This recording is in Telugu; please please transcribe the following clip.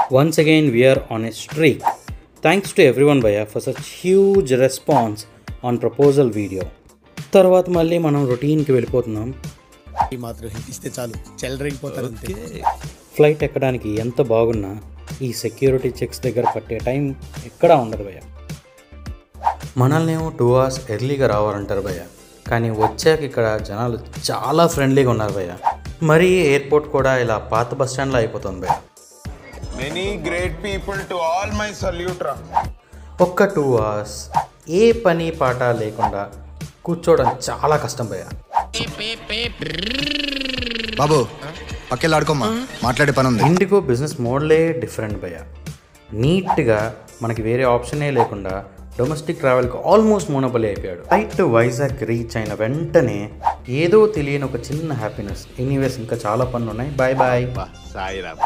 Once again, we are on a streak. Thanks to everyone భయ్యా for such huge response on proposal video. తర్వాత మళ్ళీ మనం రొటీన్కి వెళ్ళిపోతున్నాం. ఈ మాత్రం ఇస్తే చాలు చెల్లరగిపోతారు అంతే. ఫ్లైట్ ఎక్కడానికి ఎంత బాగున్నా ఈ సెక్యూరిటీ చెక్స్ దగ్గర పట్టే టైం ఎక్కడా ఉండదు భయ్యా. మనల్నేమో 2 hours ఎర్లీగా రావాలంటారు భయ్యా, కానీ వచ్చాక ఇక్కడ జనాలు చాలా ఫ్రెండ్లీగా ఉన్నారు భయ్యా. మరీ ఎయిర్పోర్ట్ కూడా ఇలా పాత బస్ స్టాండ్లో అయిపోతుంది భయ్యా. Many great people to all my salute రా. ఒక్క 2 hours ఏ పని పాట లేకుండా కూర్చోవడం చాలా కష్టం భయ్యా. బాబు పక్కెళ్ళి ఆడుకోమ్మా, మాట్లాడే పని ఉంది. ఇండిగో బిజినెస్ మోడలే డిఫరెంట్ భయ్యా. నీట్గా మనకి వేరే ఆప్షనే లేకుండా డొమెస్టిక్ ట్రావెల్కి ఆల్మోస్ట్ మోనోపలి అయిపోయాడు. ఫ్లైట్ వైజాగ్ రీచ్ అయిన వెంటనే ఏదో తెలియని ఒక చిన్న హ్యాపీనెస్. ఎనీవేస్ ఇంకా చాలా పనులు ఉన్నాయి. Bye bye. సాయిరామ్.